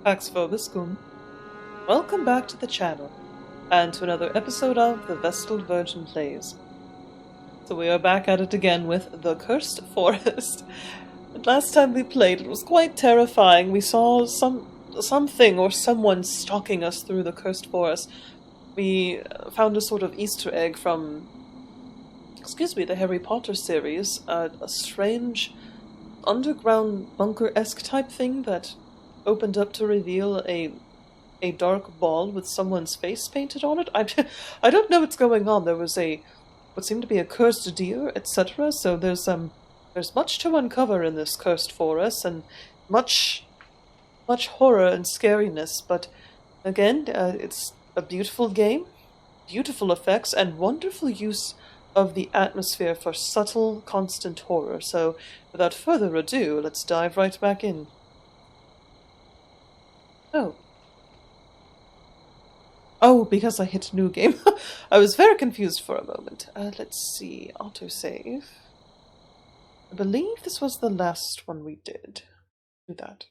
Pax vobiscum. Welcome back to the channel, and to another episode of The Vestal Virgin Plays. So we are back at it again with The Cursed Forest. And last time we played, it was quite terrifying. We saw something or someone stalking us through the cursed forest. We found a sort of Easter egg from, the Harry Potter series, a strange underground bunker-esque type thing that opened up to reveal a dark ball with someone's face painted on it. I don't know what's going on. There was what seemed to be a cursed deer, etc. So there's much to uncover in this cursed forest, and much horror and scariness. But again, it's a beautiful game, beautiful effects, and wonderful use of the atmosphere for subtle, constant horror. So without further ado, let's dive right back in. Oh, because I hit new game. I was very confused for a moment. Let's see. Autosave. I believe this was the last one we did. Do that.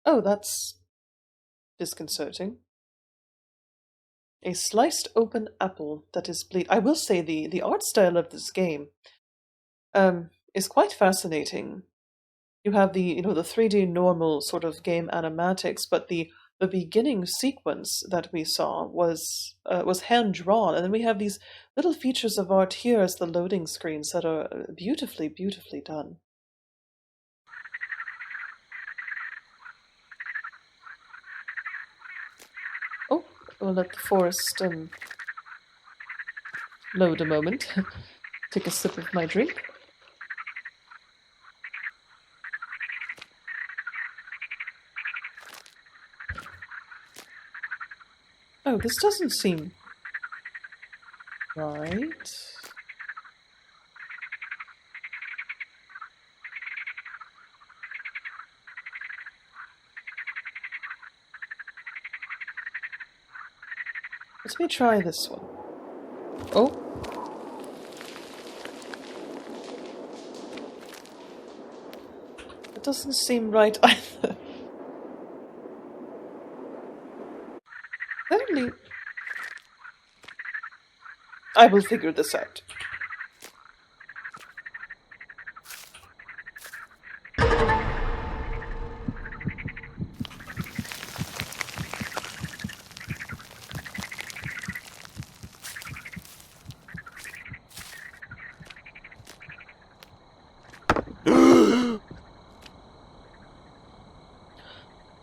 Oh, that's disconcerting. A sliced open apple that is bleed. I will say the art style of this game is quite fascinating. You have the 3D normal sort of game animatics, but the beginning sequence that we saw was hand drawn, and then we have these little features of art here as the loading screens that are beautifully done. Oh, we'll let the forest load a moment. Take a sip of my drink. Oh, this doesn't seem right. Let me try this one. Oh. It doesn't seem right either. Apparently, I will figure this out.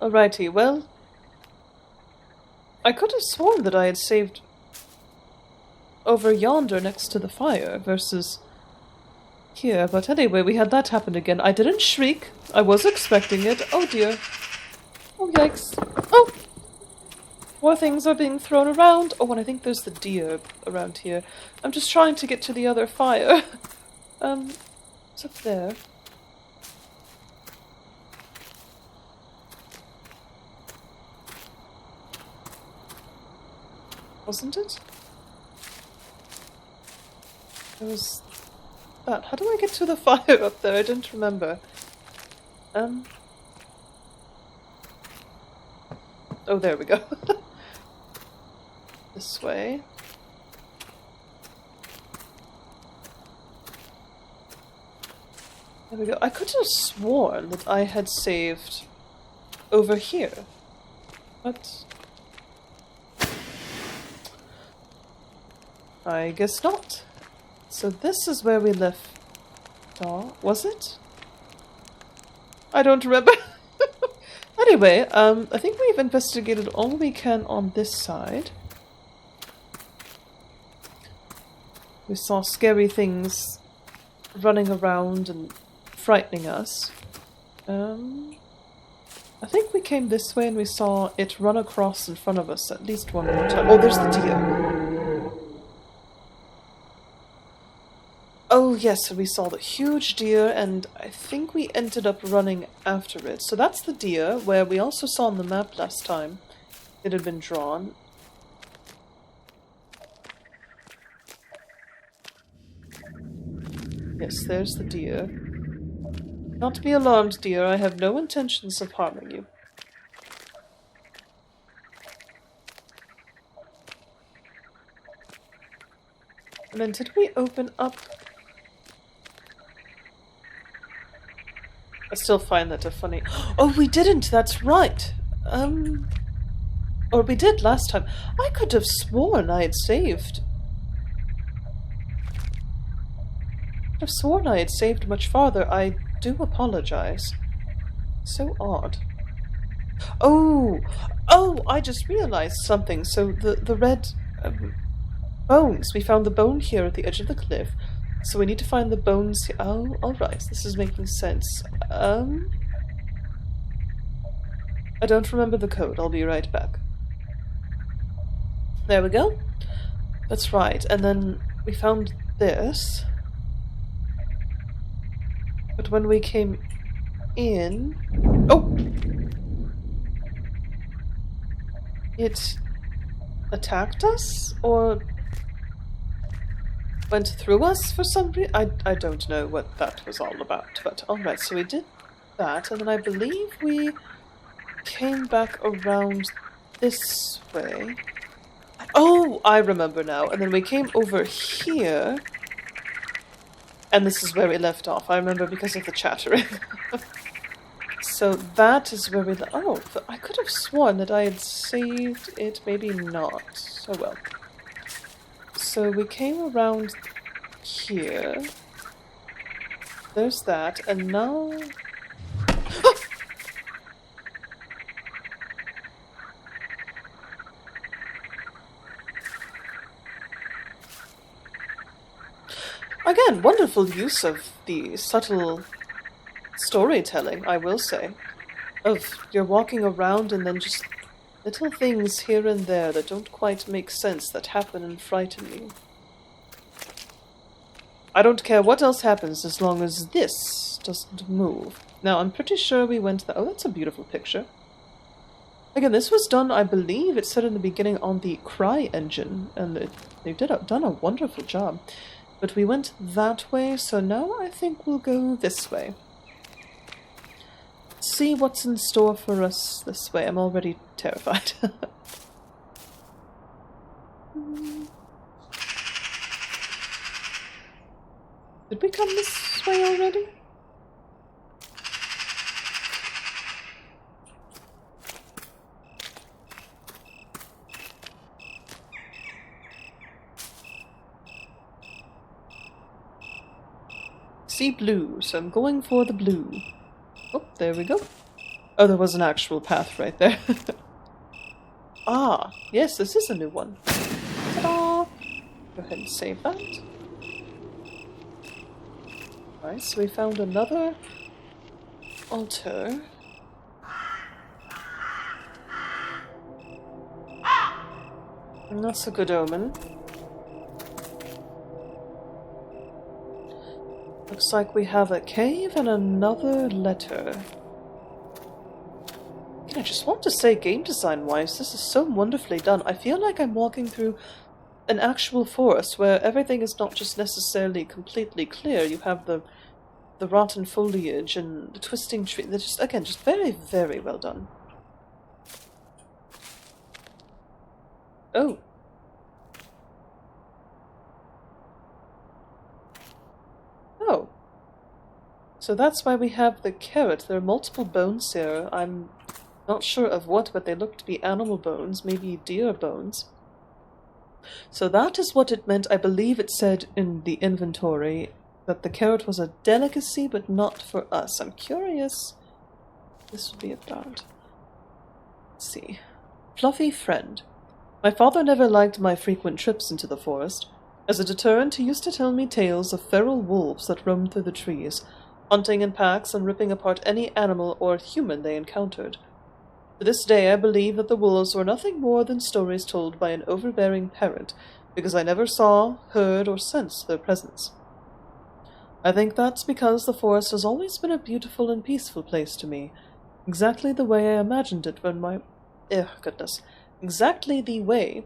Alrighty, well, I could have sworn that I had saved over yonder next to the fire versus here, but anyway, we had that happen again. I didn't shriek. I was expecting it. Oh dear. Oh yikes. Oh! More things are being thrown around. Oh, and I think there's the deer around here. I'm just trying to get to the other fire. It's up there. Wasn't it? There was that. How do I get to the fire up there? I didn't remember. Oh, there we go. This way. There we go. I could have sworn that I had saved over here. But I guess not. So this is where we left off. Was it? I don't remember. Anyway, I think we've investigated all we can on this side. We saw scary things running around and frightening us. I think we came this way and we saw it run across in front of us at least one more time. Oh, there's the deer. Oh yes, we saw the huge deer, and I think we ended up running after it. So that's the deer, where we also saw on the map last time it had been drawn. Yes, there's the deer. Not be alarmed, dear. I have no intentions of harming you. And then did we open up? I still find that a funny... Oh, we didn't! That's right! Or we did last time. I could have sworn I had saved. I could have sworn I had saved much farther. I do apologize. So odd. Oh! Oh! I just realized something. So the red bones. We found the bone here at the edge of the cliff. So we need to find the bones here. Oh, alright. This is making sense. I don't remember the code. I'll be right back. There we go. That's right. And then we found this. But when we came in... Oh! It attacked us? Or went through us for some reason? I don't know what that was all about. But alright, so we did that. And then I believe we came back around this way. Oh, I remember now. And then we came over here. And this is where we left off. I remember because of the chattering. So that is where we... Oh, but I could have sworn that I had saved it. Maybe not. Oh well. So we came around here. There's that. And now... Again, wonderful use of the subtle storytelling, I will say. Of you're walking around and then just little things here and there that don't quite make sense that happen and frighten you. I don't care what else happens as long as this doesn't move. Now, I'm pretty sure we went... Oh, that's a beautiful picture. Again, this was done, I believe, it said in the beginning, on the Cry engine, and they've done a wonderful job. But we went that way, so now I think we'll go this way. See what's in store for us this way. I'm already terrified. Did we come this way already? See blue, so I'm going for the blue. Oh, there we go. Oh, there was an actual path right there. Ah, yes, this is a new one. Ta-da! Go ahead and save that. Alright, so we found another altar. And that's a good omen. Looks like we have a cave and another letter. I just want to say, game design-wise, this is so wonderfully done. I feel like I'm walking through an actual forest where everything is not just necessarily completely clear. You have the rotten foliage and the twisting tree. They're just, again, just very, very well done. Oh. Oh. So that's why we have the carrot. There are multiple bones here. I'm not sure of what, but they look to be animal bones, maybe deer bones. So that is what it meant. I believe it said in the inventory that the carrot was a delicacy, but not for us. I'm curious what this would be about. Let's see. Fluffy friend. My father never liked my frequent trips into the forest. As a deterrent, he used to tell me tales of feral wolves that roamed through the trees, hunting in packs and ripping apart any animal or human they encountered. To this day, I believe that the wolves were nothing more than stories told by an overbearing parent, because I never saw, heard, or sensed their presence. I think that's because the forest has always been a beautiful and peaceful place to me, exactly the way I imagined it when exactly the way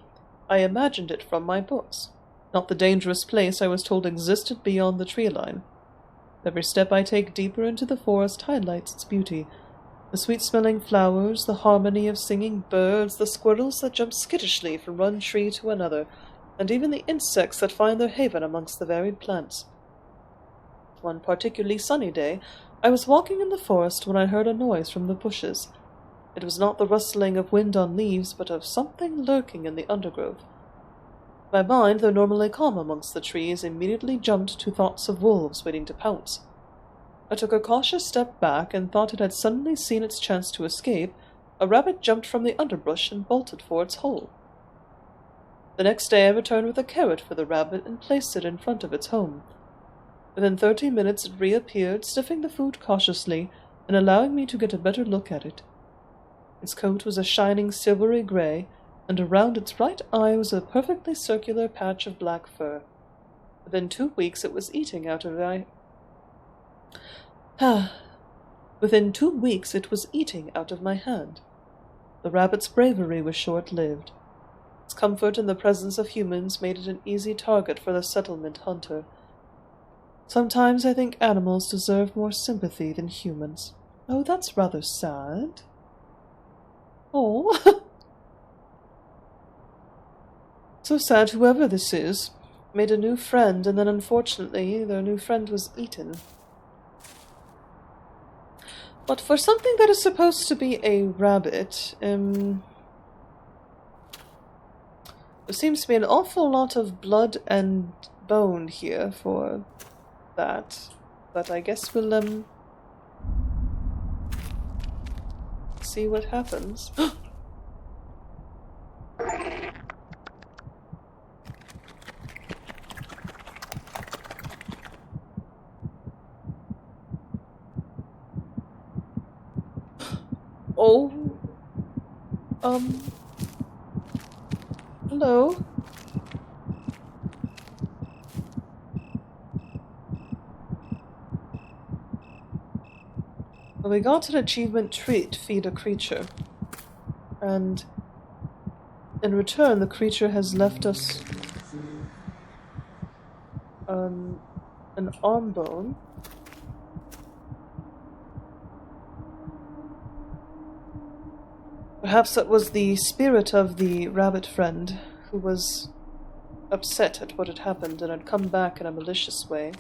I imagined it from my books, not the dangerous place I was told existed beyond the tree line. Every step I take deeper into the forest highlights its beauty. The sweet-smelling flowers, the harmony of singing birds, the squirrels that jump skittishly from one tree to another, and even the insects that find their haven amongst the varied plants. One particularly sunny day, I was walking in the forest when I heard a noise from the bushes. It was not the rustling of wind on leaves, but of something lurking in the undergrowth. My mind, though normally calm amongst the trees, immediately jumped to thoughts of wolves waiting to pounce. I took a cautious step back and thought it had suddenly seen its chance to escape. A rabbit jumped from the underbrush and bolted for its hole. The next day I returned with a carrot for the rabbit and placed it in front of its home. Within 30 minutes it reappeared, sniffing the food cautiously and allowing me to get a better look at it. Its coat was a shining silvery gray, and around its right eye was a perfectly circular patch of black fur. Within 2 weeks it was eating out of my... Within 2 weeks it was eating out of my hand. The rabbit's bravery was short-lived. Its comfort in the presence of humans made it an easy target for the settlement hunter. Sometimes I think animals deserve more sympathy than humans. Oh, that's rather sad. Oh. So sad whoever this is made a new friend, and then unfortunately their new friend was eaten. But for something that is supposed to be a rabbit, there seems to be an awful lot of blood and bone here for that. But I guess we'll, see what happens. Oh. Hello? Well, we got an achievement treat, feed a creature. And in return, the creature has left us an arm bone. Perhaps that was the spirit of the rabbit friend who was upset at what had happened and had come back in a malicious way.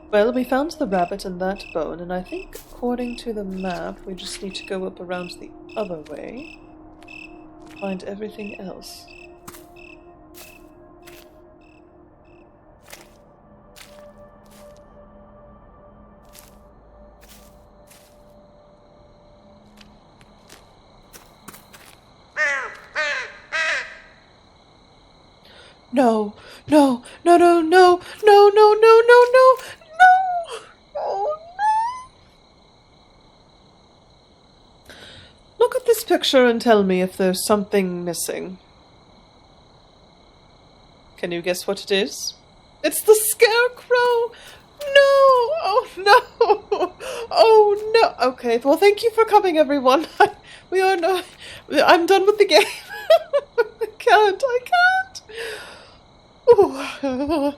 Well, we found the rabbit and that bone, and I think, according to the map, we just need to go up around the other way, find everything else. No, no, no, no, no, no, no, no, no, no, no! Oh, no! Look at this picture and tell me if there's something missing. Can you guess what it is? It's the scarecrow! No! Oh, no! Oh, no! Okay, well, thank you for coming, everyone. We are not... I'm done with the game. I can't. Ooh.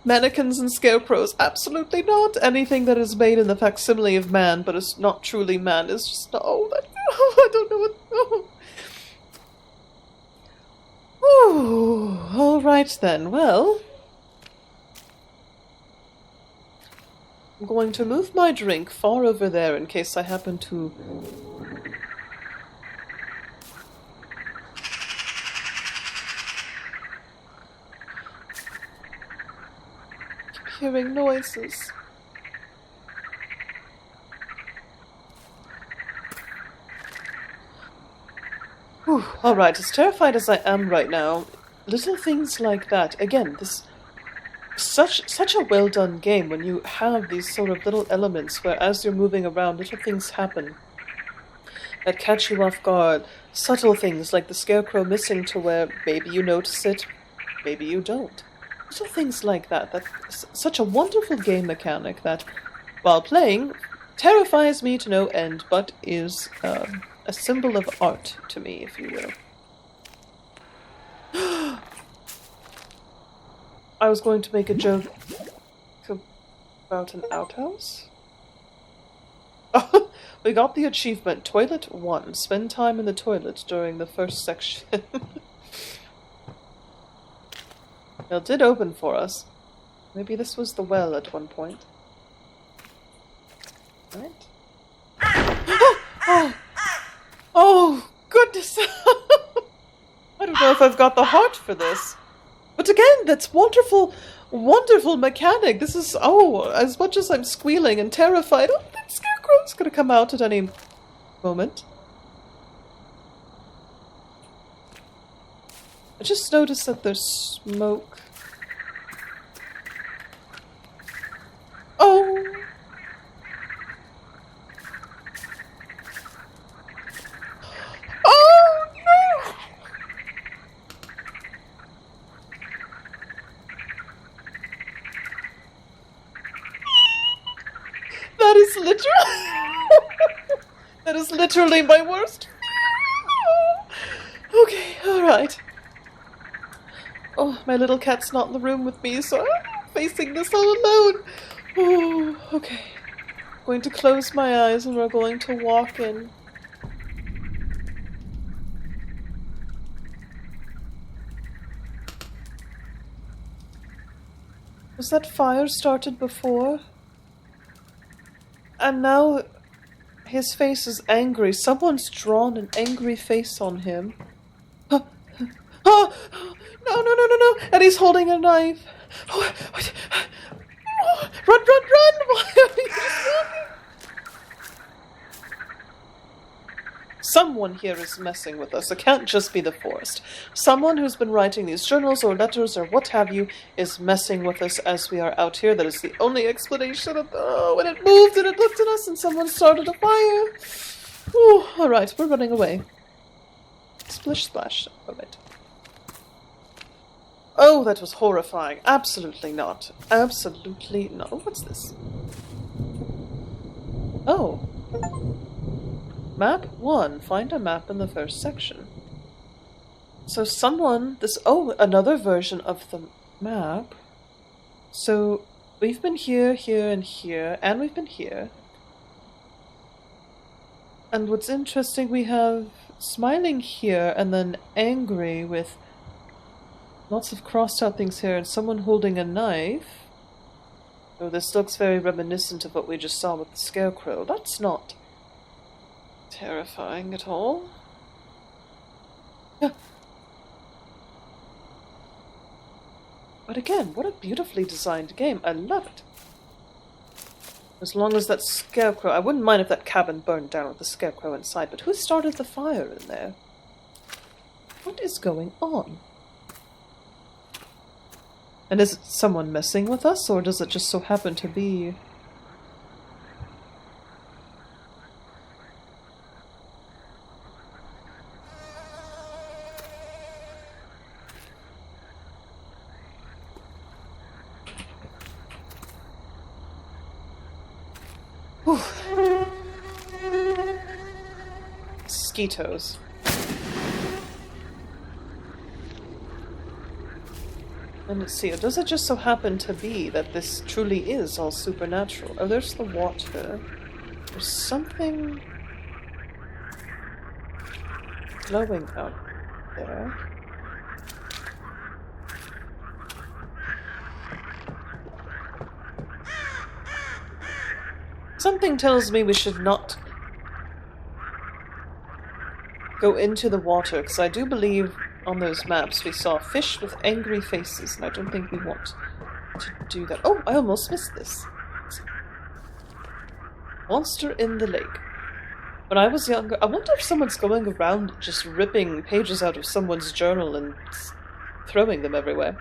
Mannequins and scarecrows, absolutely not. Anything that is made in the facsimile of man, but is not truly man, is just I don't know what. Oh. All right then. Well, I'm going to move my drink far over there in case I happen to. Hearing noises. Whew. All right, as terrified as I am right now, little things like that. Again, this such a well done game when you have these sort of little elements where, as you're moving around, little things happen that catch you off guard. Subtle things like the scarecrow missing to where maybe you notice it, maybe you don't. Little things like that. That's such a wonderful game mechanic that, while playing, terrifies me to no end, but is a symbol of art to me, if you will. I was going to make a joke about an outhouse. We got the achievement, Toilet 1. Spend time in the toilet during the first section. It did open for us. Maybe this was the well at one point. Right? Oh! Oh, goodness! I don't know if I've got the heart for this. But again, that's wonderful, wonderful mechanic. This is, as much as I'm squealing and terrified, that scarecrow's gonna come out at any moment. I just noticed that there's smoke. Oh! Oh, no! That is literally... that is literally my worst fear. Okay, alright. Oh, my little cat's not in the room with me, so I'm facing this all alone. Oh, okay. I'm going to close my eyes and we're going to walk in. Was that fire started before? And now his face is angry. Someone's drawn an angry face on him. Oh, oh, no, no, no, no, no. And he's holding a knife. Oh, run, run, run! Why are you just walking? Someone here is messing with us. It can't just be the forest. Someone who's been writing these journals or letters or what have you is messing with us as we are out here. That is the only explanation of when it moved and it looked at us and someone started a fire. Ooh, alright, we're running away. Splish splash. Alright. Oh, that was horrifying. Absolutely not. Absolutely not. Oh, what's this? Oh. Map 1. Find a map in the first section. So someone... another version of the map. So, we've been here, here, and here, and we've been here. And what's interesting, we have smiling here, and then angry with lots of crossed out things here, and someone holding a knife. Oh, this looks very reminiscent of what we just saw with the scarecrow. That's not terrifying at all. Yeah. But again, what a beautifully designed game. I love it. As long as that scarecrow... I wouldn't mind if that cabin burned down with the scarecrow inside, but who started the fire in there? What is going on? And is it someone messing with us, or does it just so happen to be... Whew. Mosquitoes. And let's see, does it just so happen to be that this truly is all supernatural? Oh, there's the water. There's something glowing out there. Something tells me we should not go into the water, because I do believe on those maps we saw fish with angry faces, and I don't think we want to do that. Oh, I almost missed this. Monster in the lake. When I was younger, I wonder if someone's going around just ripping pages out of someone's journal and throwing them everywhere.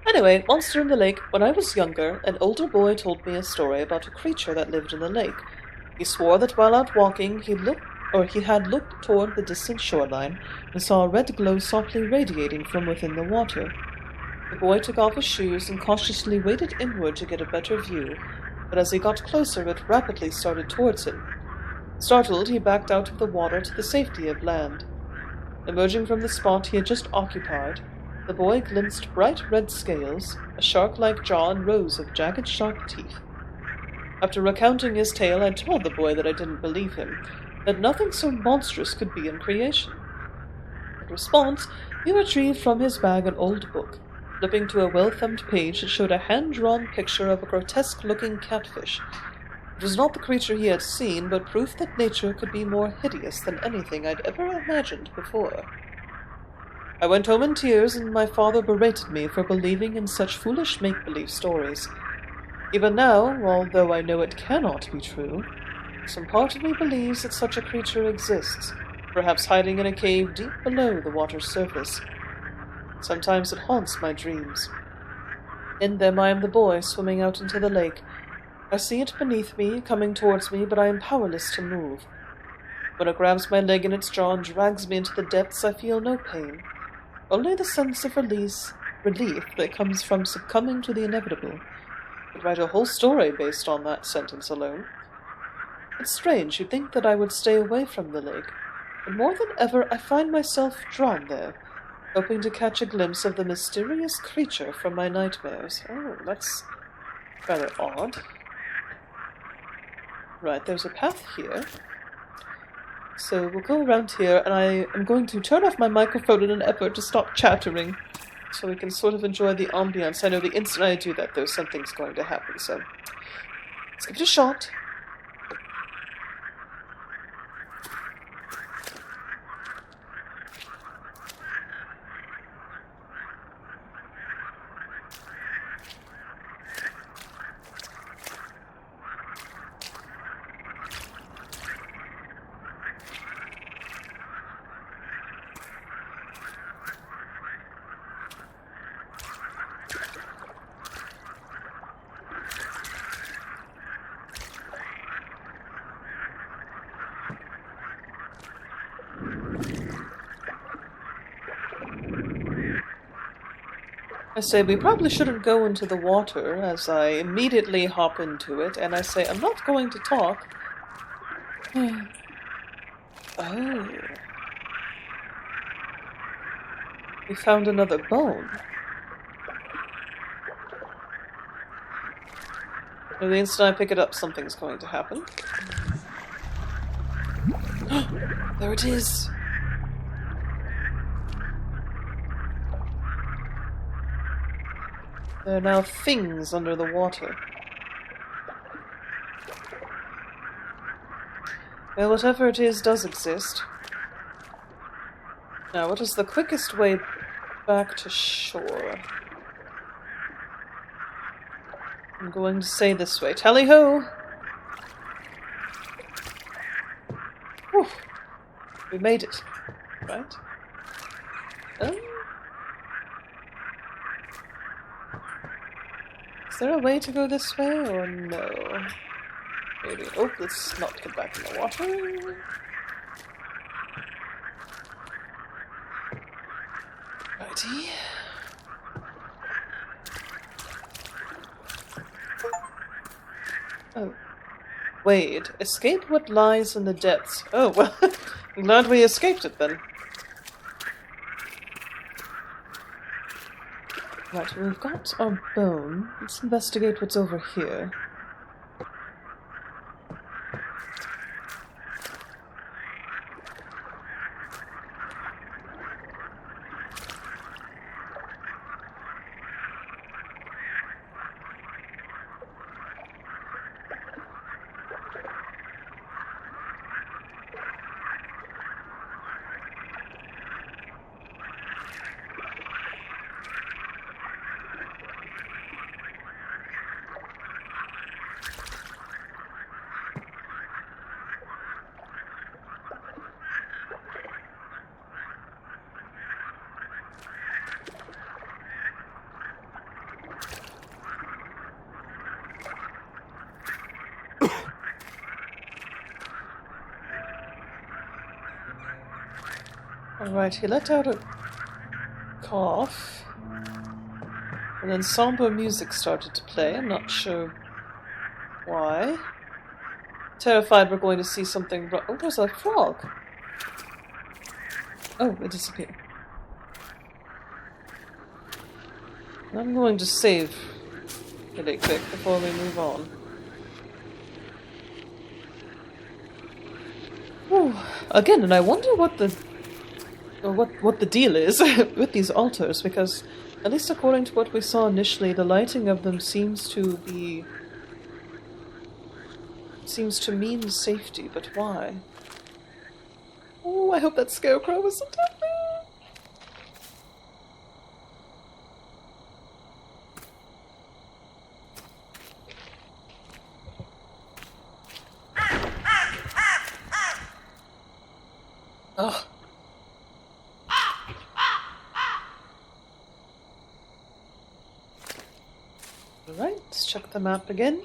Anyway, Monster in the Lake. When I was younger, an older boy told me a story about a creature that lived in the lake. He swore that while out walking, he had looked toward the distant shoreline and saw a red glow softly radiating from within the water. The boy took off his shoes and cautiously waded inward to get a better view, but as he got closer, it rapidly started towards him. Startled, he backed out of the water to the safety of land. Emerging from the spot he had just occupied, the boy glimpsed bright red scales, a shark-like jaw, and rows of jagged sharp teeth. After recounting his tale, I told the boy that I didn't believe him, that nothing so monstrous could be in creation. In response, he retrieved from his bag an old book. Flipping to a well-thumbed page, it showed a hand-drawn picture of a grotesque-looking catfish. It was not the creature he had seen, but proof that nature could be more hideous than anything I'd ever imagined before. I went home in tears, and my father berated me for believing in such foolish make-believe stories. Even now, although I know it cannot be true, some part of me believes that such a creature exists, perhaps hiding in a cave deep below the water's surface. Sometimes it haunts my dreams. In them I am the boy swimming out into the lake. I see it beneath me, coming towards me, but I am powerless to move. When it grabs my leg in its jaw and drags me into the depths, I feel no pain, only the sense of relief that comes from succumbing to the inevitable. I'd write a whole story based on that sentence alone. It's strange, you'd think that I would stay away from the lake, but more than ever I find myself drawn there, hoping to catch a glimpse of the mysterious creature from my nightmares. Oh, that's rather odd. Right, there's a path here. So we'll go around here, and I am going to turn off my microphone in an effort to stop chattering, so we can sort of enjoy the ambience. I know the instant I do that, though, something's going to happen, so let's give it a shot. I say, we probably shouldn't go into the water, as I immediately hop into it, and I say, I'm not going to talk. Oh. We found another bone. And the instant I pick it up, something's going to happen. There it is! There are now things under the water. Well, whatever it is does exist. Now, what is the quickest way back to shore? I'm going to say this way. Tally-ho! Whew. We made it. Right? Is there a way to go this way, or no? Maybe. Oh, let's not get back in the water. Righty. Oh. Wait. Escape what lies in the depths. Oh, well, I'm glad we escaped it then. Right, we've got our bone. Let's investigate what's over here. Alright, he let out a cough, and then somber music started to play. I'm not sure why. Terrified we're going to see something wrong. Oh, there's a frog! Oh, it disappeared. I'm going to save really quick before we move on. Again, and I wonder what the deal is with these altars, because at least according to what we saw initially, the lighting of them seems to mean safety, but why? Oh, I hope that scarecrow isn't up there. Ugh. Alright, let's check the map again.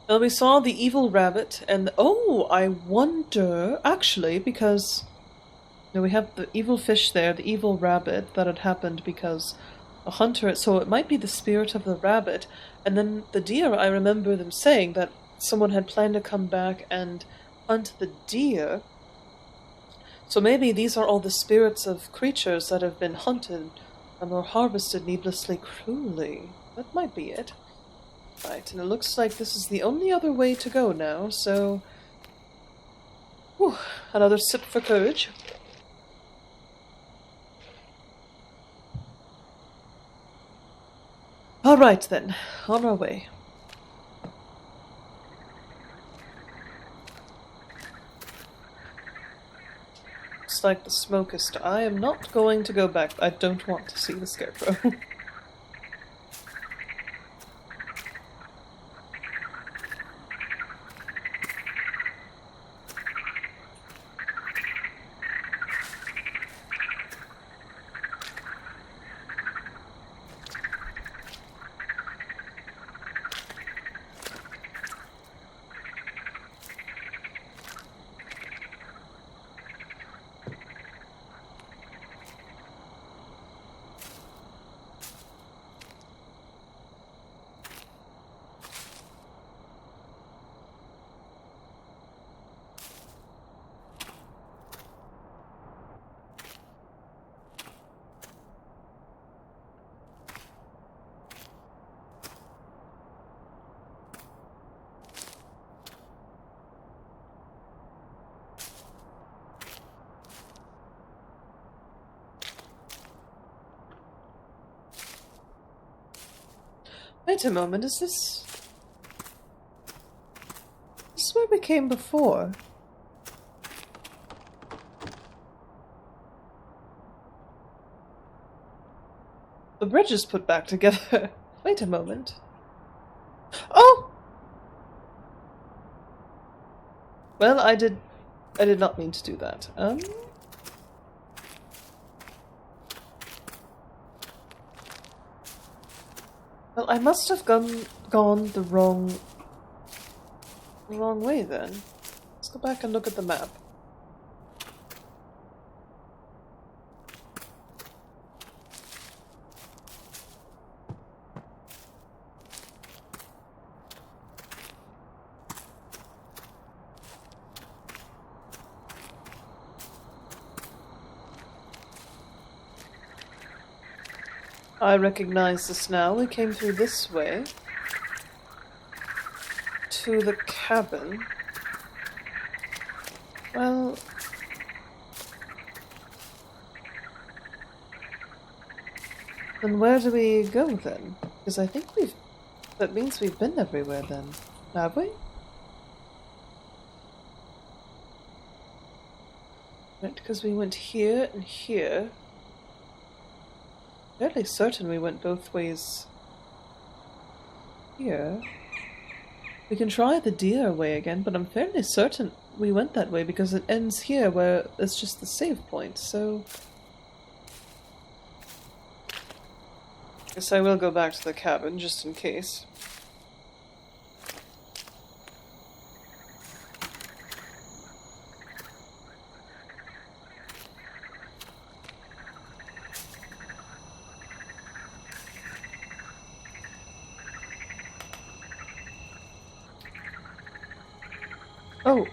Well, we saw the evil rabbit, and oh, I wonder, actually, because we have the evil fish there, the evil rabbit, that had happened because a hunter, so it might be the spirit of the rabbit, and then the deer, I remember them saying that someone had planned to come back and hunt the deer. So maybe these are all the spirits of creatures that have been hunted and or harvested needlessly cruelly. That might be it. Right, and it looks like this is the only other way to go now, so... Whew, another sip for courage. Alright then, on our way. Looks like the smoke is... I am not going to go back. I don't want to see the scarecrow. Wait a moment, is this... This is where we came before. The bridge is put back together. Wait a moment. Oh! Well, I did not mean to do that. Well, I must have gone the wrong way then. Let's go back and look at the map. I recognize this now. We came through this way to the cabin. Well... Then where do we go then? Because I think that means we've been everywhere then. Have we? Right, because we went here and here. Fairly certain we went both ways here. We can try the deer way again, but I'm fairly certain we went that way because it ends here where it's just the save point, so... Guess I will go back to the cabin just in case. Oh,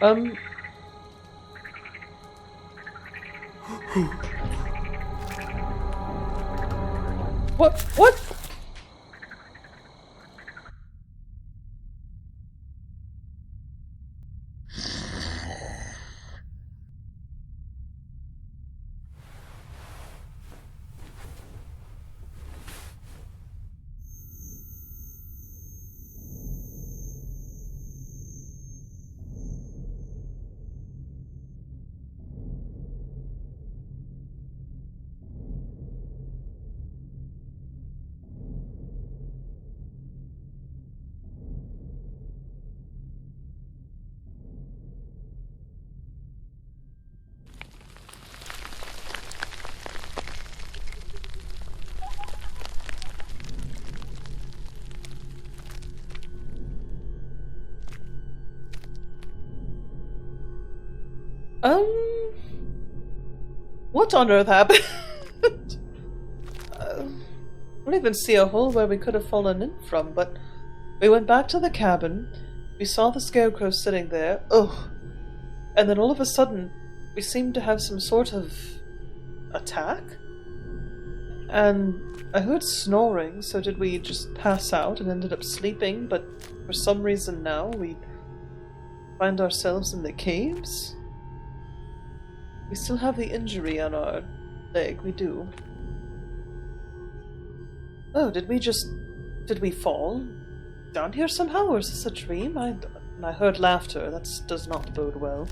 What? What? What on earth happened? I don't even see a hole where we could have fallen in from, but we went back to the cabin, we saw the scarecrow sitting there, ugh, and then all of a sudden we seemed to have some sort of attack? And I heard snoring, so did we just pass out and ended up sleeping, but for some reason now we find ourselves in the caves? We still have the injury on our leg, we do. Oh, did we fall down here somehow, or is this a dream? I heard laughter, that does not bode well.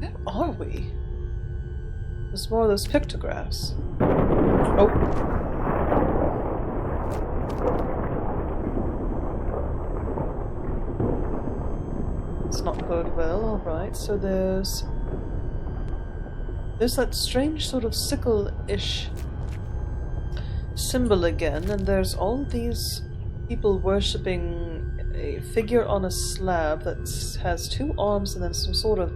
Where are we? There's more of those pictographs. Oh. It's not bode well, alright, so there's that strange sort of sickle-ish symbol again, and there's all these people worshipping a figure on a slab that has two arms and then some sort of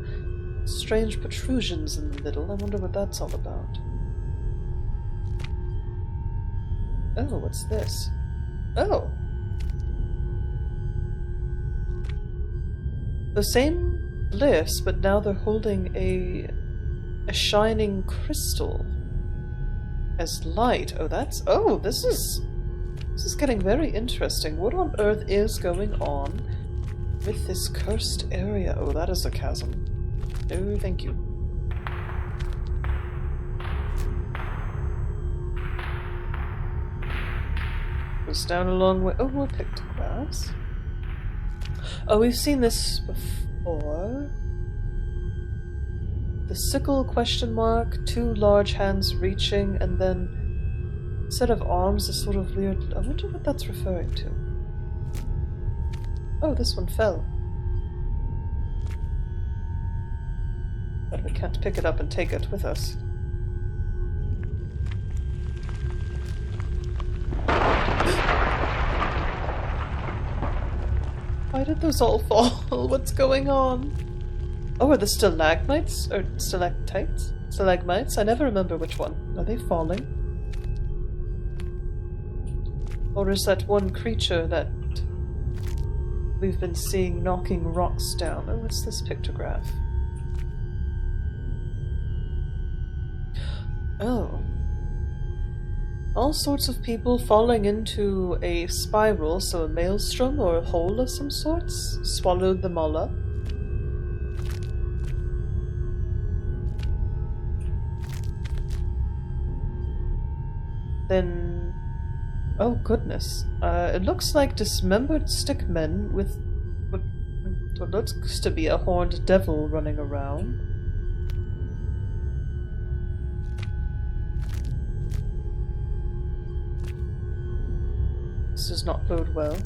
strange protrusions in the middle. I wonder what that's all about. Oh, what's this? Oh! The same glyphs, but now they're holding a shining crystal as light. Oh, this is getting very interesting. What on earth is going on with this cursed area? Oh, that is a chasm. No, thank you. Goes down a long way. Oh, more pictographs. Oh, we've seen this before. The sickle question mark, two large hands reaching, and then a set of arms, a sort of weird... I wonder what that's referring to. Oh, this one fell. But we can't pick it up and take it with us. Why did those all fall? What's going on? Oh, are the stalagmites? Or stalactites? Stalagmites? I never remember which one. Are they falling? Or is that one creature that we've been seeing knocking rocks down? Oh, what's this pictograph? Oh. All sorts of people falling into a spiral, so a maelstrom or a hole of some sorts swallowed them all up. Then... oh goodness. It looks like dismembered stick men with what looks to be a horned devil running around. This does not bode well.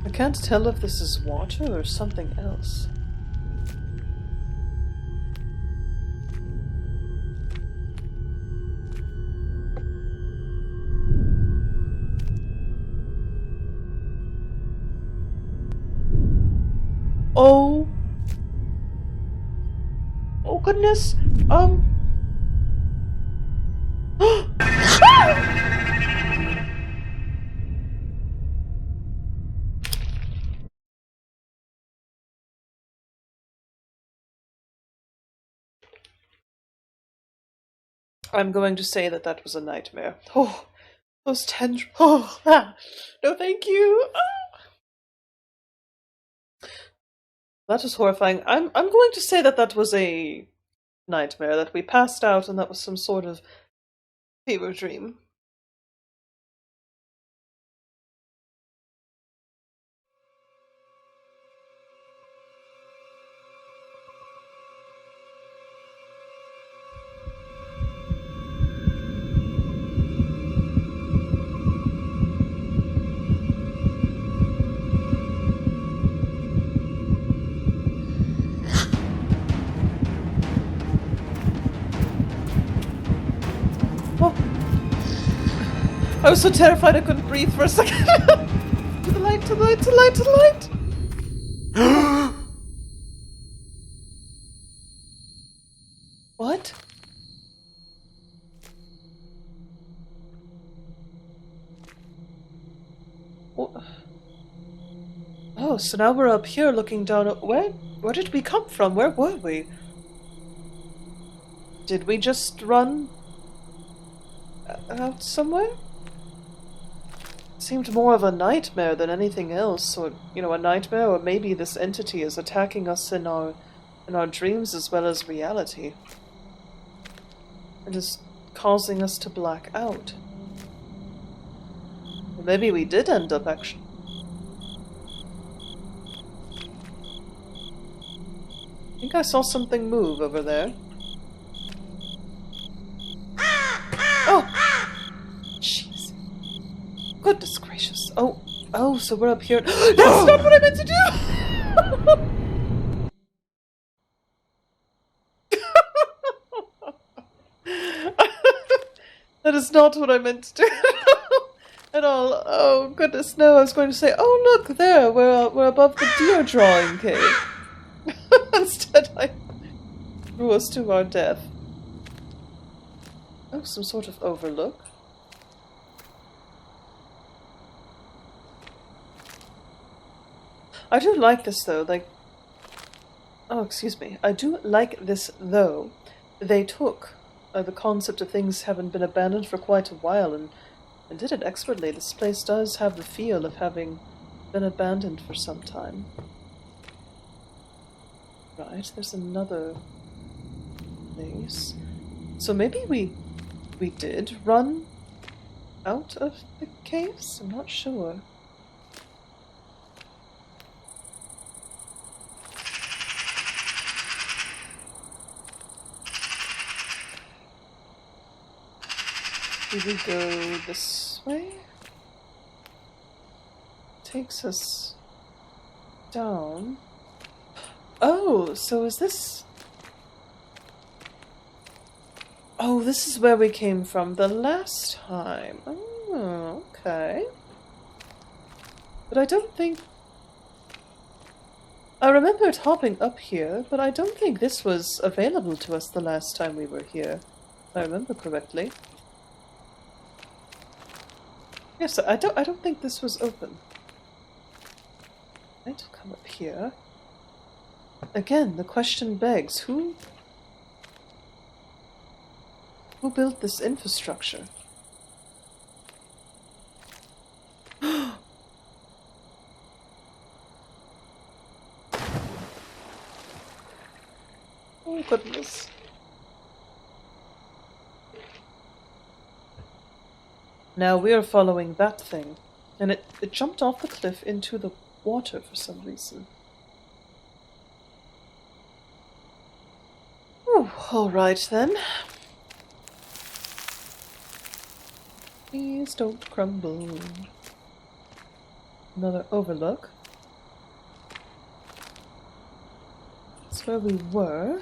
I can't tell if this is water or something else. Oh! Oh goodness! I'm going to say that that was a nightmare. Oh, those tendrils. Oh, no thank you! That is horrifying. I'm going to say that that was a nightmare, that we passed out and that was some sort of fever dream. Oh! I was so terrified I couldn't breathe for a second. To the light, to the light, to the light, to the light! What? Oh, so now we're up here looking down at... Where did we come from? Where were we? Did we just run out somewhere? It seemed more of a nightmare than anything else, or, you know, a nightmare, or maybe this entity is attacking us in our dreams as well as reality. And is causing us to black out. Or maybe we did end up actually... I think I saw something move over there. Oh! Jeez. Goodness gracious. Oh, so we're up here. That's not what I meant to do! That is not what I meant to do at all. Oh goodness, no! I was going to say, oh look there, we're above the deer drawing cave. Instead, I threw us to our death. Oh, some sort of overlook. I do like this though. Like, oh, excuse me. I do like this though. They took the concept of things having been abandoned for quite a while and did it expertly. This place does have the feel of having been abandoned for some time. Right, there's another place. So maybe we did run out of the caves? I'm not sure. Do we go this way? Takes us down. Oh, so is this... Oh, this is where we came from the last time. Oh, okay. But I don't think... I remember it hopping up here, but I don't think this was available to us the last time we were here. If I remember correctly. Yes, I don't think this was open. Right, come up here. Again, the question begs, who built this infrastructure? Oh goodness. Now we are following that thing, and it jumped off the cliff into the water for some reason. Oh, all right then. Please don't crumble. Another overlook. That's where we were.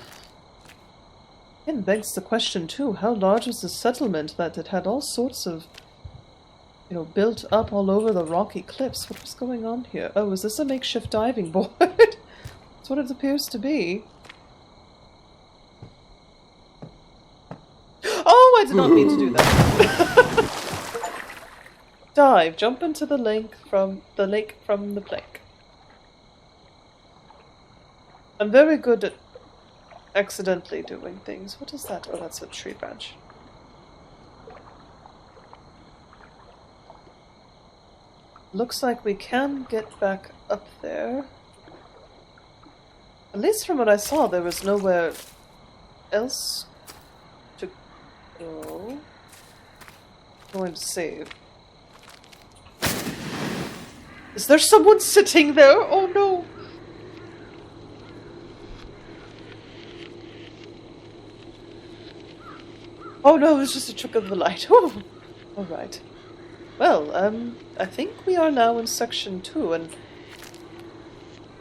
Again, begs the question too, how large was the settlement that it had all sorts of, you know, built up all over the rocky cliffs? What was going on here? Oh, is this a makeshift diving board? That's what it appears to be. Oh, I did not mean to do that. Dive, jump into the lake from the plank. I'm very good at accidentally doing things. What is that? Oh, that's a tree branch. Looks like we can get back up there. At least from what I saw, there was nowhere else to go. I'm going to save. Is there someone sitting there? Oh no! Oh no, it's just a trick of the light. Oh, alright. Well, I think we are now in section 2, and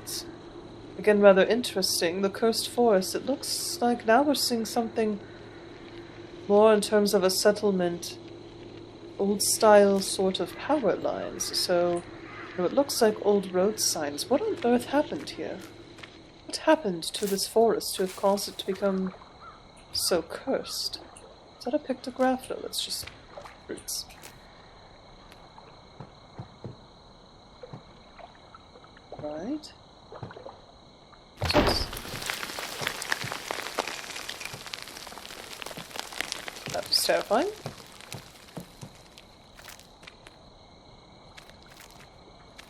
it's, again, rather interesting. The cursed forest. It looks like now we're seeing something more in terms of a settlement, old-style sort of power lines, so it looks like old road signs. What on earth happened here? What happened to this forest to have caused it to become so cursed? Is that a pictograph? No, that's just roots. Right. That was terrifying.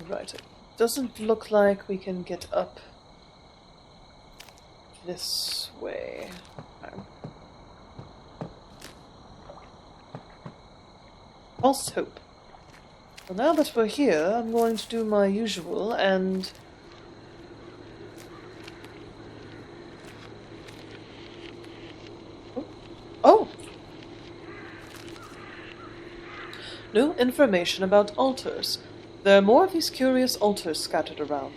Right, it doesn't look like we can get up this way. Okay. False hope. Well, now that we're here, I'm going to do my usual and... Oh! New information about altars. There are more of these curious altars scattered around.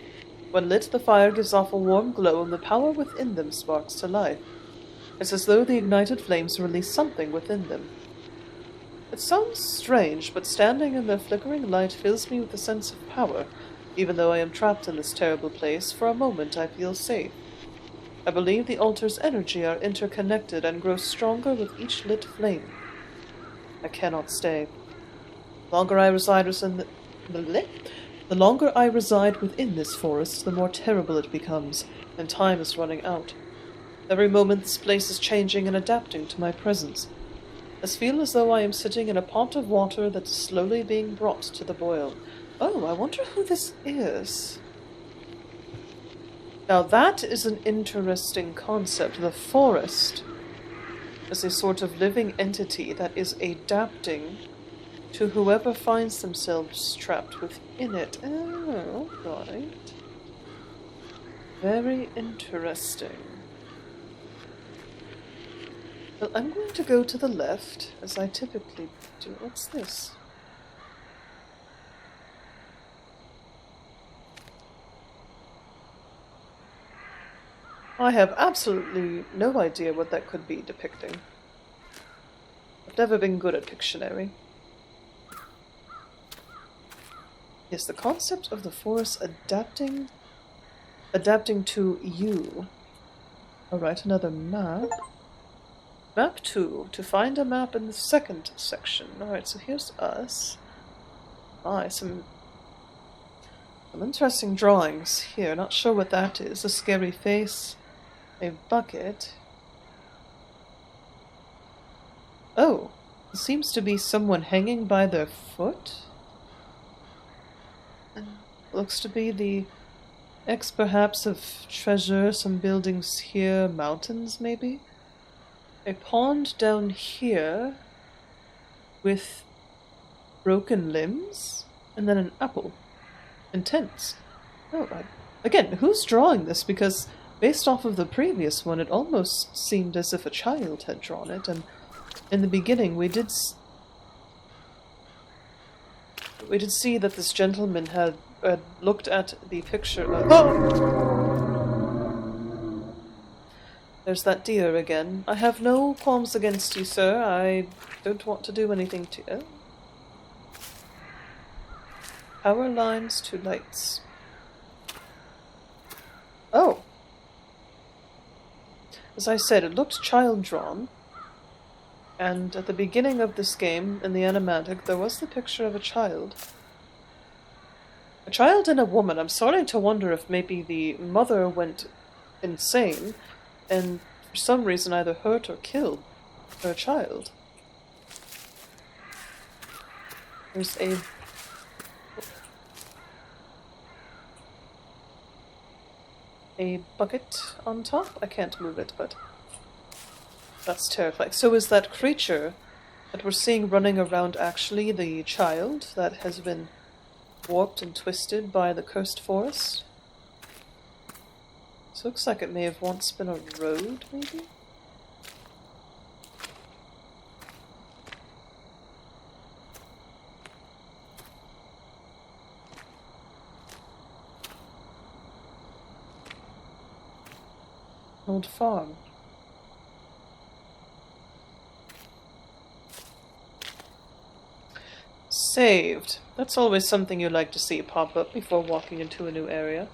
When lit, the fire gives off a warm glow and the power within them sparks to life. It's as though the ignited flames release something within them. It sounds strange, but standing in their flickering light fills me with a sense of power. Even though I am trapped in this terrible place, for a moment I feel safe. I believe the altar's energy are interconnected and grow stronger with each lit flame. I cannot stay. The longer I reside within this forest, the more terrible it becomes, and time is running out. Every moment this place is changing and adapting to my presence. I feel as though I am sitting in a pot of water that is slowly being brought to the boil. Oh, I wonder who this is. Now that is an interesting concept. The forest is a sort of living entity that is adapting to whoever finds themselves trapped within it. Oh, right. Very interesting. Well, I'm going to go to the left, as I typically do. What's this? I have absolutely no idea what that could be depicting. I've never been good at Pictionary. Yes, the concept of the forest adapting to you. Alright, another map. Map 2, to find a map in the second section. Alright, so here's us. Some interesting drawings here. Not sure what that is. A scary face. A bucket. Oh, it seems to be someone hanging by their foot. Looks to be the X perhaps of treasure, some buildings here, mountains maybe? A pond down here with broken limbs, and then an apple. Intense. Oh, again, who's drawing this? Because based off of the previous one, it almost seemed as if a child had drawn it, and in the beginning we did see that this gentleman had looked at the picture of... Oh! There's that deer again. I have no qualms against you, sir. I don't want to do anything to you. Power lines to lights. Oh! As I said, it looked child-drawn. And at the beginning of this game, in the animatic, there was the picture of a child. A child and a woman. I'm starting to wonder if maybe the mother went insane and for some reason either hurt or killed her child. There's a bucket on top. I can't move it, but that's terrifying. So is that creature that we're seeing running around actually the child that has been warped and twisted by the cursed forest? This looks like it may have once been a road, maybe? Old farm. Saved. That's always something you like to see pop up before walking into a new area.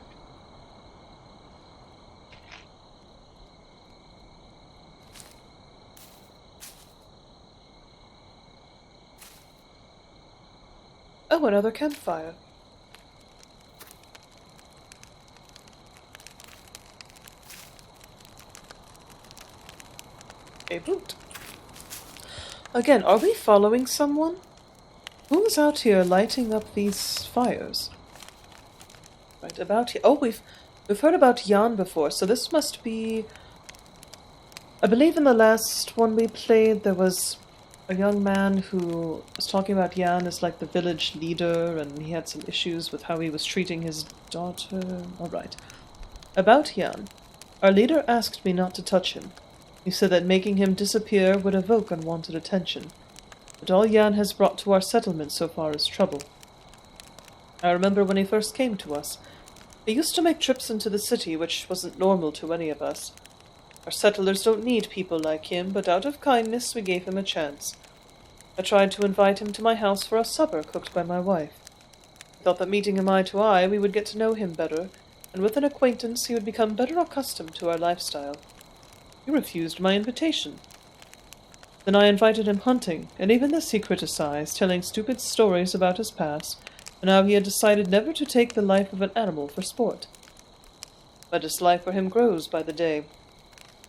Oh, another campfire. A boot. Again, are we following someone? Who's out here lighting up these fires? Right, about here. Oh, we've heard about Jan before, so this must be... I believe in the last one we played, there was a young man who was talking about Jan as like the village leader, and he had some issues with how he was treating his daughter. Alright. About Jan. Our leader asked me not to touch him. He said that making him disappear would evoke unwanted attention. But all Jan has brought to our settlement so far is trouble. I remember when he first came to us. He used to make trips into the city, which wasn't normal to any of us. Our settlers don't need people like him, but out of kindness we gave him a chance. I tried to invite him to my house for a supper cooked by my wife. I thought that meeting him eye to eye, we would get to know him better, and with an acquaintance he would become better accustomed to our lifestyle. He refused my invitation. Then I invited him hunting, and even this he criticized, telling stupid stories about his past, and how he had decided never to take the life of an animal for sport. But his dislike for him grows by the day.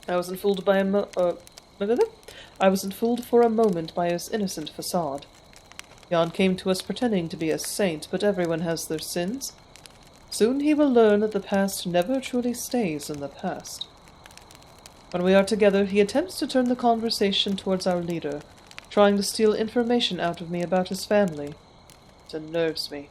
I wasn't fooled for a moment by his innocent facade. Jan came to us pretending to be a saint, but everyone has their sins. Soon he will learn that the past never truly stays in the past. When we are together, he attempts to turn the conversation towards our leader, trying to steal information out of me about his family. It unnerves me.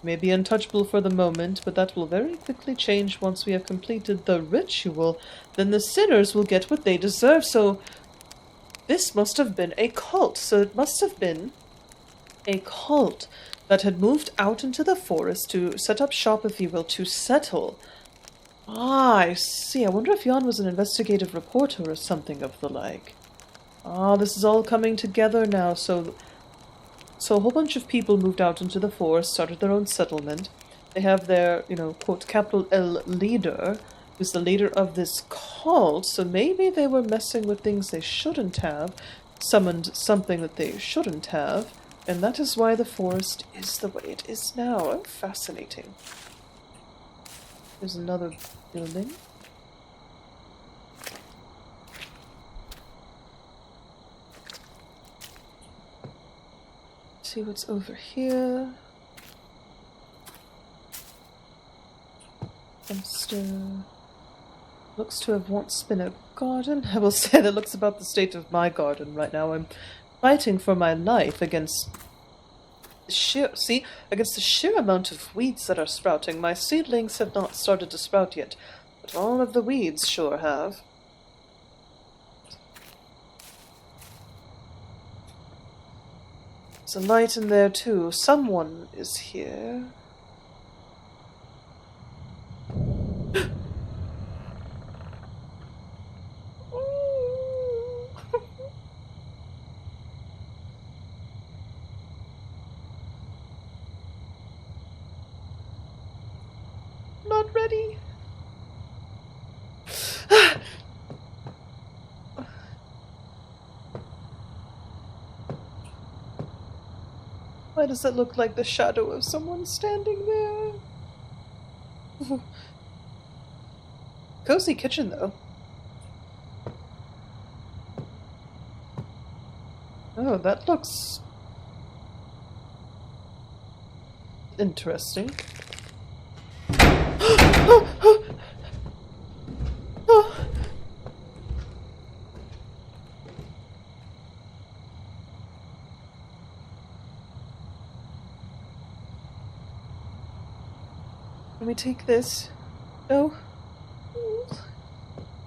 He may be untouchable for the moment, but that will very quickly change once we have completed the ritual. Then the sinners will get what they deserve, so... This must have been a cult, so it must have been a cult that had moved out into the forest to set up shop, if you will, to settle. Ah, I see. I wonder if Jan was an investigative reporter or something of the like. Ah, this is all coming together now. So a whole bunch of people moved out into the forest, started their own settlement. They have their, quote, capital L leader, who's the leader of this cult, so maybe they were messing with things they shouldn't have, summoned something that they shouldn't have, and that is why the forest is the way it is now. Oh, fascinating. There's another building. See what's over here. Dumpster. Looks to have once been a garden. I will say that looks about the state of my garden right now. I'm fighting for my life against against the sheer amount of weeds that are sprouting. My seedlings have not started to sprout yet, but all of the weeds sure have. There's a light in there too. Someone is here. Not ready. Why does that look like the shadow of someone standing there? Cozy kitchen, though. Oh, that looks interesting. Let me take this. Oh.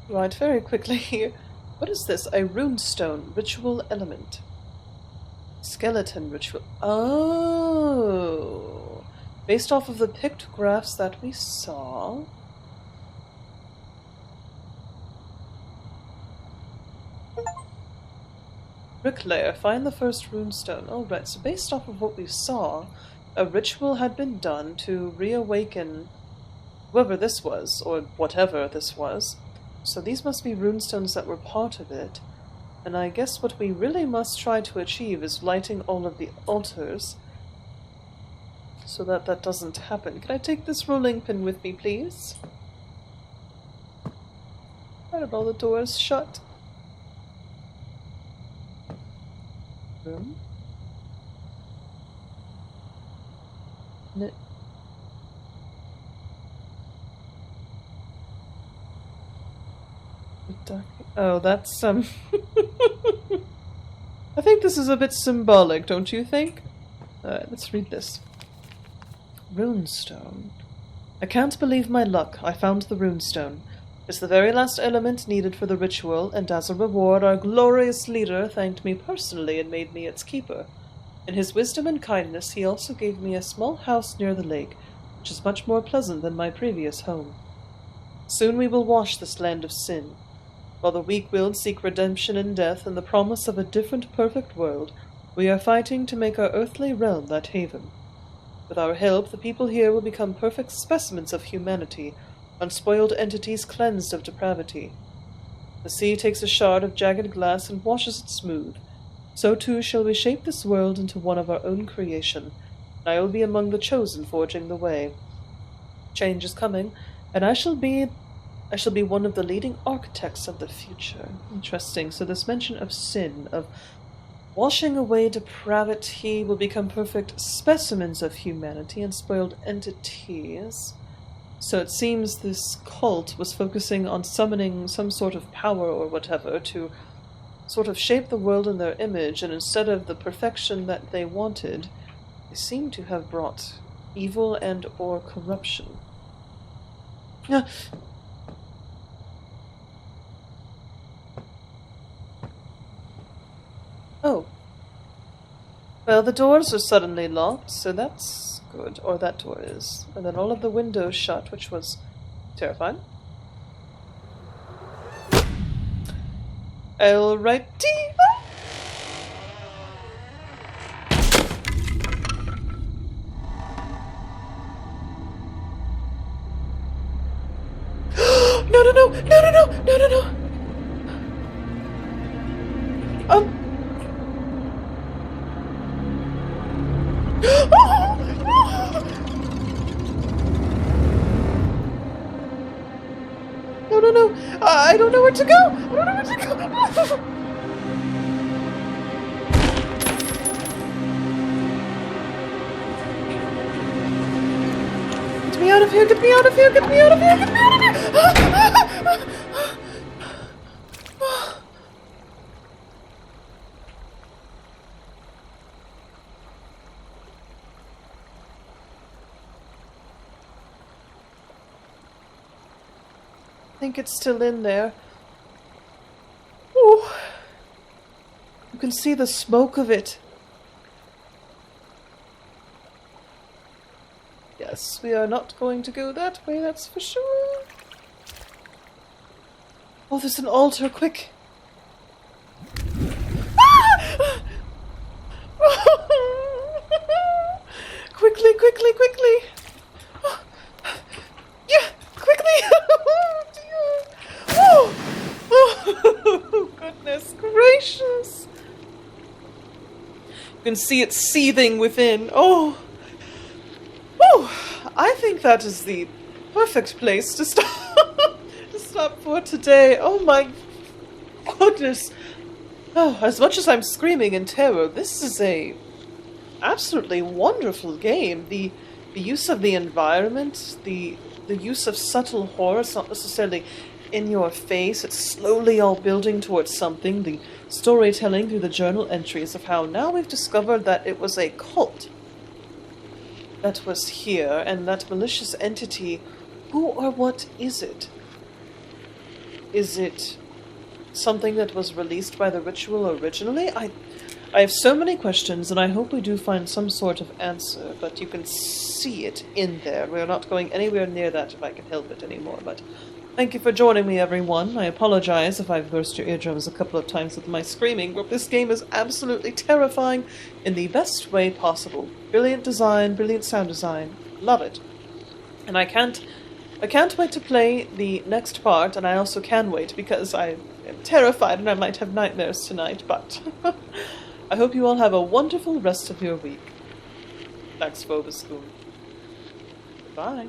Right, very quickly. What is this? A runestone ritual element. Skeleton ritual. Oh. Based off of the pictographs that we saw. Bricklayer, find the first runestone. Oh, right, so based off of what we saw, a ritual had been done to reawaken whoever this was, or whatever this was. So these must be runestones that were part of it. And I guess what we really must try to achieve is lighting all of the altars so that that doesn't happen. Can I take this rolling pin with me, please? Why are all the doors shut? Room? Oh, that's, I think this is a bit symbolic, don't you think? Alright, let's read this. Runestone. I can't believe my luck. I found the runestone. It's the very last element needed for the ritual, and as a reward, our glorious leader thanked me personally and made me its keeper. In his wisdom and kindness, he also gave me a small house near the lake, which is much more pleasant than my previous home. Soon we will wash this land of sin. While the weak-willed seek redemption in death and the promise of a different perfect world, we are fighting to make our earthly realm that haven. With our help, the people here will become perfect specimens of humanity, unspoiled entities cleansed of depravity. The sea takes a shard of jagged glass and washes it smooth. So too shall we shape this world into one of our own creation, and I will be among the chosen forging the way. Change is coming, and I shall be one of the leading architects of the future. Interesting. So this mention of sin, of washing away depravity, will become perfect specimens of humanity and spoiled entities. So it seems this cult was focusing on summoning some sort of power or whatever to sort of shape the world in their image, and instead of the perfection that they wanted, they seem to have brought evil and or corruption. Oh. Well, the doors are suddenly locked, so that's good. Or that door is. And then all of the windows shut, which was terrifying. Alrighty. No, no, no, no, no, no, no, no, no. No, no, no. I don't know where to go. I don't know where to go. Get me out of here. Get me out of here. Get me out of here. Get me out of here. I think it's still in there. Ooh. You can see the smoke of it. Yes, we are not going to go that way, that's for sure. Oh, there's an altar, quick. Ah! Quickly, quickly, quickly. Yeah, quickly. Oh, goodness gracious. You can see it seething within. Oh. I think that is the perfect place to stop for today. Oh my goodness. Oh, as much as I'm screaming in terror, this is a absolutely wonderful game. The use of the environment, the use of subtle horror, it's not necessarily in your face, it's slowly all building towards something. The storytelling through the journal entries of how now we've discovered that it was a cult that was here, and that malicious entity, who or what is it? Is it something that was released by the ritual originally? I have so many questions, and I hope we do find some sort of answer, but you can see it in there. We're not going anywhere near that if I can help it anymore, but Thank you for joining me, everyone. I apologize if I've burst your eardrums a couple of times with my screaming, but this game is absolutely terrifying in the best way possible. Brilliant design, brilliant sound design. Love it. And I can't wait to play the next part, and I also can wait because I am terrified and I might have nightmares tonight, but I hope you all have a wonderful rest of your week. Thanks, vobiscum. Goodbye.